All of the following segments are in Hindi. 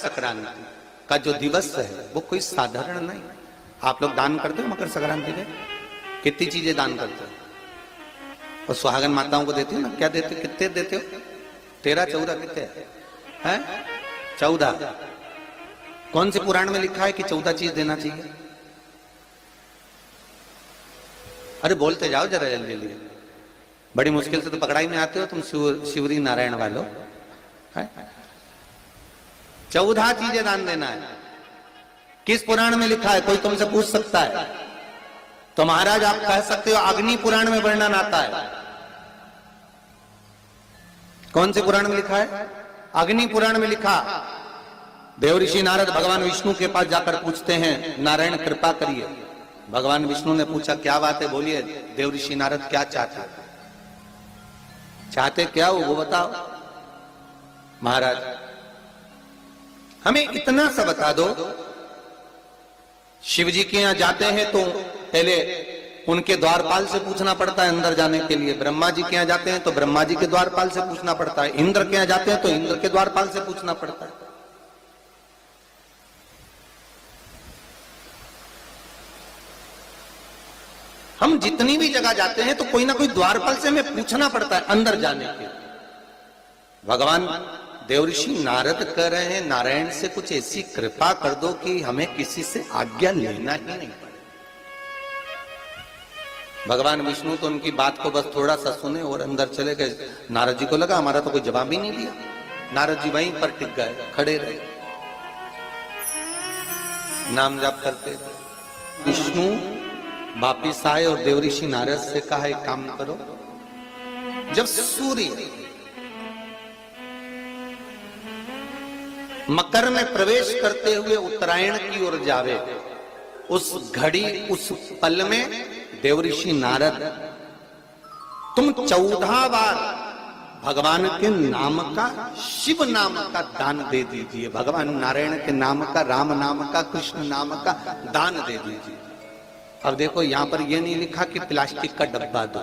संक्रांति का जो दिवस है वो कोई साधारण नहीं। आप लोग दान करते हो मकर संक्रांति में? कितनी चीजें दान करते हो? और सुहागन माताओं को देते हो ना? क्या देते हो? कितने देते हो? 13 14 कितने हैं? 14। कौन से पुराण में लिखा है कि 14 चीज देना चाहिए? अरे बोलते जाओ जरा जल्दी जल्दी, बड़ी मुश्किल से तो पकड़ाई में आते हो तुम शिवरी नारायण वालों। 14 चीजें दान देना है। किस पुराण में लिखा है? कोई तुमसे पूछ सकता है तो महाराज आप कह सकते हो अग्नि पुराण में वर्णन आता है। कौन से पुराण में लिखा है? अग्नि पुराण में लिखा। देवऋषि नारद भगवान विष्णु के पास जाकर पूछते हैं, नारायण कृपा करिए। भगवान विष्णु ने पूछा क्या बात है, बोलिए देवऋषि नारद क्या चाहते क्या हो वो बताओ। महाराज हमें इतना सा बता दो, शिव जी के यहां जाते हैं तो पहले उनके द्वारपाल से पूछना पड़ता है अंदर जाने के लिए। ब्रह्मा जी के यहां जाते हैं तो ब्रह्मा जी के द्वारपाल से पूछना पड़ता है। इंद्र के यहां जाते हैं तो इंद्र के द्वारपाल से पूछना पड़ता है। हम जितनी भी जगह जाते हैं तो कोई ना कोई द्वारपाल से हमें पूछना पड़ता है अंदर जाने के। भगवान देवऋषि नारद कह रहे हैं नारायण से कुछ ऐसी कृपा कर दो कि हमें किसी से आज्ञा लेना ही नहीं पड़े। भगवान विष्णु तो उनकी बात को बस थोड़ा सा सुने और अंदर चले गए। नारद जी को लगा हमारा तो कोई जवाब ही नहीं दिया। नारद जी वहीं पर टिक गए, खड़े रहे, नाम जाप करते। विष्णु वापिस आए और देवऋषि नारद से कहा एक काम करो, जब सूर्य मकर में प्रवेश करते हुए उत्तरायण की ओर जावे, उस घड़ी उस पल में देवऋषि नारद तुम 14 बार भगवान के नाम का, शिव नाम का दान दे दीजिए। भगवान नारायण के नाम का, राम नाम का, कृष्ण नाम का दान दे दीजिए। अब देखो यहां पर यह नहीं लिखा कि प्लास्टिक का डब्बा दो।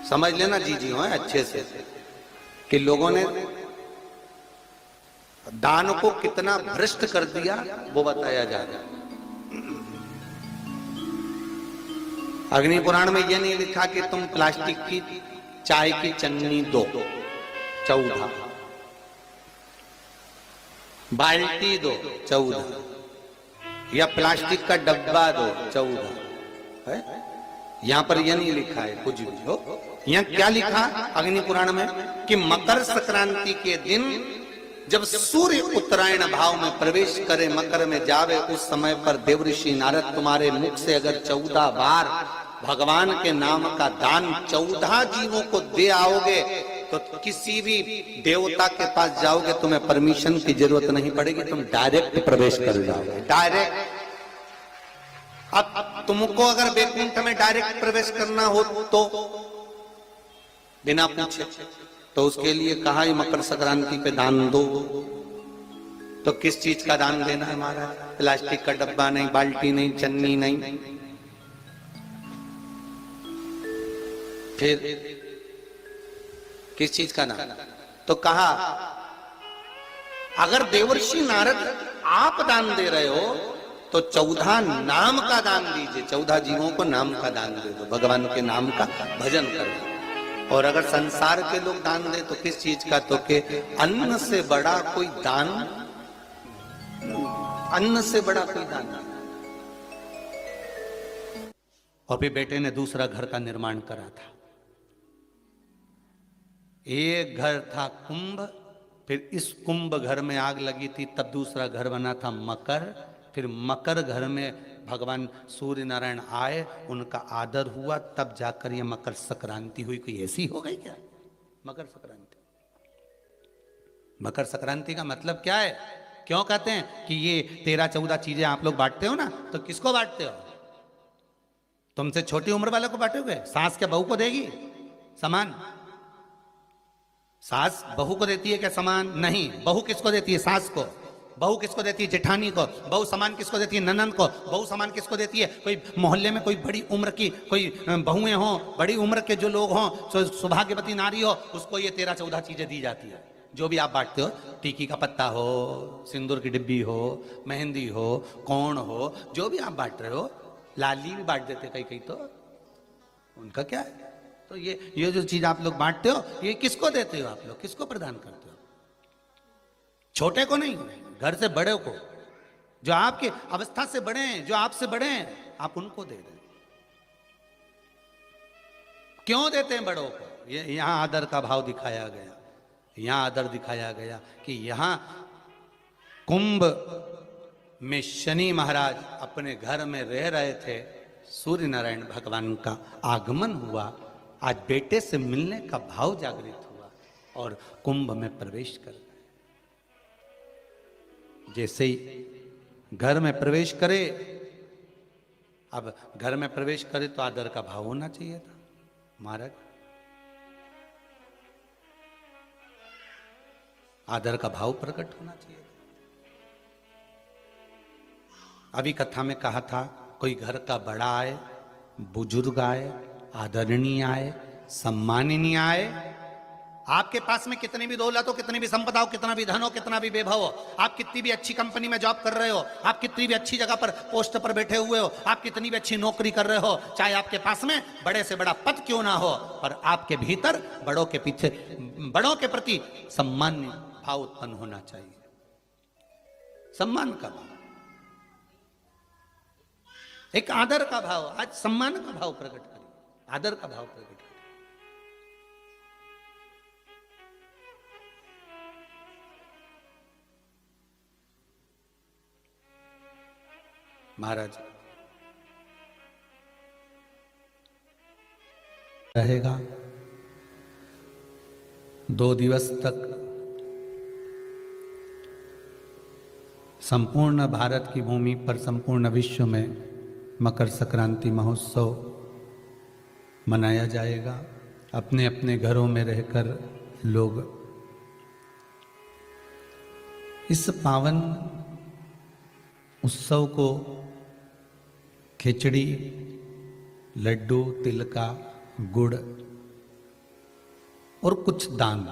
समझ लेना जी हो अच्छे से कि लोगों ने दान को कितना भ्रष्ट कर दिया वो बताया जा रहा है। अग्नि पुराण में यह नहीं लिखा कि तुम प्लास्टिक की चाय की चन्नी दो 14, बाल्टी दो 14, या प्लास्टिक का डब्बा दो 14 है। यहां पर यह नहीं लिखा है कुछ भी हो। यहां क्या लिखा अग्नि पुराण में कि मकर संक्रांति के दिन जब सूर्य उत्तरायण भाव में प्रवेश करे, मकर में जावे, उस समय पर देवऋषि नारद तुम्हारे मुख से अगर 14 बार भगवान के नाम का दान 14 जीवों को दे आओगे तो किसी भी देवता के पास जाओगे तुम्हें परमिशन की जरूरत नहीं पड़ेगी, तुम डायरेक्ट प्रवेश कर जाओगे। डायरेक्ट। अब तुमको अगर वैकुंठ में डायरेक्ट प्रवेश करना हो तो बिना पूछे, तो उसके लिए कहा ही मकर संक्रांति पे दान दो। तो किस चीज का दान देना है महाराज? प्लास्टिक का डब्बा नहीं, बाल्टी नहीं, चन्नी नहीं, फिर किस चीज का नाम? तो कहा अगर देवर्षि नारद आप दान दे रहे हो तो 14 नाम का दान दीजिए। 14 जीवों को नाम का दान दे दो, भगवान के नाम का भजन करो। और अगर संसार के लोग दान दे तो किस चीज का? तो के अन्न से बड़ा कोई दान, अन्न से बड़ा कोई दान। और फिर बेटे ने दूसरा घर का निर्माण करा था। एक घर था कुंभ, फिर इस कुंभ घर में आग लगी थी, तब दूसरा घर बना था मकर। फिर मकर घर में भगवान सूर्य नारायण आए, उनका आदर हुआ, तब जाकर ये मकर संक्रांति हुई। कोई ऐसी हो गई क्या मकर संक्रांति? मकर संक्रांति का मतलब क्या है? क्यों कहते हैं कि ये 13-14 चीजें आप लोग बांटते हो ना, तो किसको बांटते हो? तुमसे छोटी उम्र वालों को बांटोगे? सास क्या बहू को देगी सामान? सास बहू को देती है क्या सामान? नहीं। बहू किसको देती है? सास को। बहू किसको देती है? जेठानी को। बहू सामान किसको देती है? ननन को। बहू सामान किसको देती है? कोई मोहल्ले में कोई बड़ी उम्र की कोई बहुएं हों, बड़ी उम्र के जो लोग हों, सौभाग्यवती नारी हो, उसको ये 13-14 चीजें दी जाती है। जो भी आप बांटते हो, टिकी का पत्ता हो, सिंदूर की डिब्बी हो, मेहंदी हो, कौन हो, जो भी आप बांट रहे हो, लाली भी बांट देते कई कई, तो उनका क्या है। तो ये जो चीज आप लोग बांटते हो, ये किसको देते हो आप लोग, किसको प्रदान करते हो? छोटे को नहीं, घर से बड़े को, जो आपके अवस्था से बड़े हैं, जो आपसे बड़े हैं, आप उनको दे दें। क्यों देते हैं बड़ों को? ये यहां आदर का भाव दिखाया गया, यहां आदर दिखाया गया कि यहां कुंभ में शनि महाराज अपने घर में रह रहे थे, सूर्य नारायण भगवान का आगमन हुआ, आज बेटे से मिलने का भाव जागृत हुआ और कुंभ में प्रवेश कर गए। जैसे ही घर में प्रवेश करे, अब घर में प्रवेश करे तो आदर का भाव होना चाहिए था महाराज, आदर का भाव प्रकट होना चाहिए था। अभी कथा में कहा था, कोई घर का बड़ा आए, बुजुर्ग आए, आदरणीय आए, सम्माननीय आए, आपके पास में कितनी भी दौलत हो, कितनी भी संपदा हो, कितना भी धन हो, कितना भी वैभव हो, आप कितनी भी अच्छी कंपनी में जॉब कर रहे हो, आप कितनी भी अच्छी जगह पर पोस्ट पर बैठे हुए हो, आप कितनी भी अच्छी नौकरी कर रहे हो, चाहे आपके पास में बड़े से बड़ा पद क्यों ना हो, पर आपके भीतर बड़ों के पीछे, बड़ों के प्रति सम्मान भाव उत्पन्न होना चाहिए। सम्मान का भाव, एक आदर का भाव, आज सम्मान का भाव प्रकट करिए, आदर का भाव प्रकट करिए। महाराज रहेगा 2 दिवस तक संपूर्ण भारत की भूमि पर, संपूर्ण विश्व में मकर संक्रांति महोत्सव मनाया जाएगा। अपने अपने घरों में रहकर लोग इस पावन उत्सव को खिचड़ी, लड्डू, तिल का, गुड़ और कुछ दान,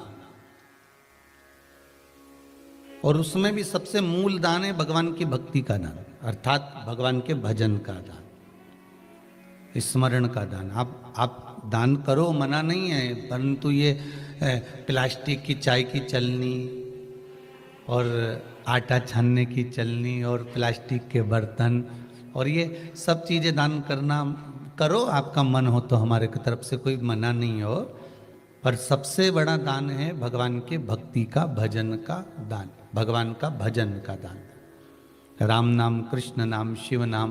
और उसमें भी सबसे मूल दान है भगवान की भक्ति का दान, अर्थात भगवान के भजन का दान, स्मरण का दान। आप दान करो, मना नहीं है, परंतु ये प्लास्टिक की चाय की चलनी और आटा छानने की चलनी और प्लास्टिक के बर्तन और ये सब चीज़ें दान करना करो, आपका मन हो तो, हमारे की तरफ से कोई मना नहीं हो, पर सबसे बड़ा दान है भगवान के भक्ति का, भजन का दान, भगवान का भजन का दान। राम नाम, कृष्ण नाम, शिव नाम।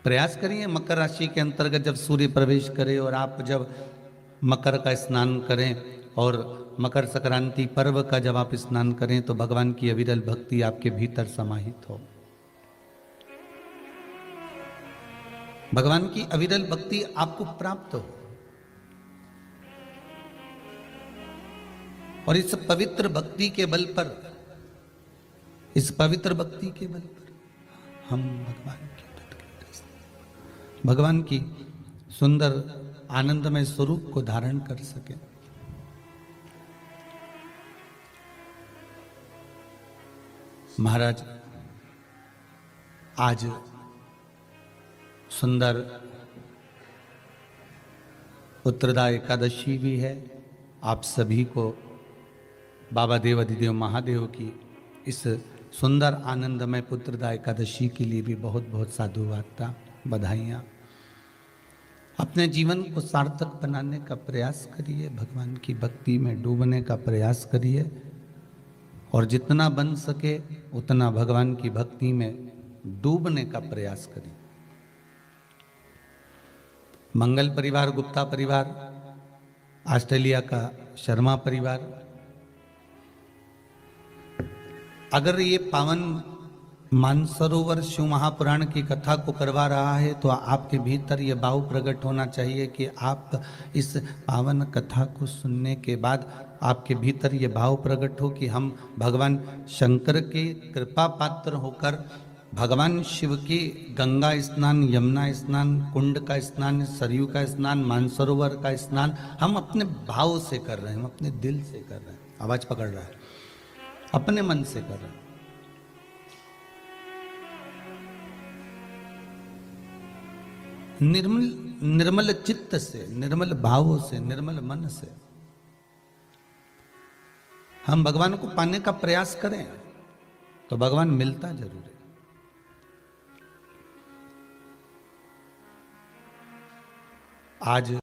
प्रयास करिए मकर राशि के अंतर्गत जब सूर्य प्रवेश करे और आप जब मकर का स्नान करें और मकर संक्रांति पर्व का जब आप स्नान करें तो भगवान की अविरल भक्ति आपके भीतर समाहित हो, भगवान की अविरल भक्ति आपको प्राप्त हो। और इस पवित्र भक्ति के बल पर, इस पवित्र भक्ति के बल पर हम भगवान की सुंदर आनंदमय स्वरूप को धारण कर सके। महाराज आज सुंदर उत्तरदा एकादशी भी है। आप सभी को बाबा देव अधिदेव महादेव की इस सुंदर आनंदमय पुत्रदा एकादशी के लिए भी बहुत बहुत साधुवाद, बधाइयाँ। अपने जीवन को सार्थक बनाने का प्रयास करिए, भगवान की भक्ति में डूबने का प्रयास करिए और जितना बन सके उतना भगवान की भक्ति में डूबने का प्रयास करिए। मंगल परिवार, गुप्ता परिवार, ऑस्ट्रेलिया का शर्मा परिवार, अगर ये पावन मानसरोवर शिव महापुराण की कथा को करवा रहा है तो आपके भीतर ये भाव प्रकट होना चाहिए कि आप इस पावन कथा को सुनने के बाद आपके भीतर ये भाव प्रकट हो कि हम भगवान शंकर के कृपा पात्र होकर भगवान शिव की गंगा स्नान, यमुना स्नान, कुंड का स्नान, सरयू का स्नान, मानसरोवर का स्नान हम अपने भाव से कर रहे हैं, हम अपने दिल से कर रहे हैं। आवाज पकड़ रहा है, अपने मन से कर रहा है। निर्मल निर्मल चित्त से, निर्मल भावों से, निर्मल मन से हम भगवान को पाने का प्रयास करें तो भगवान मिलता जरूर है। आज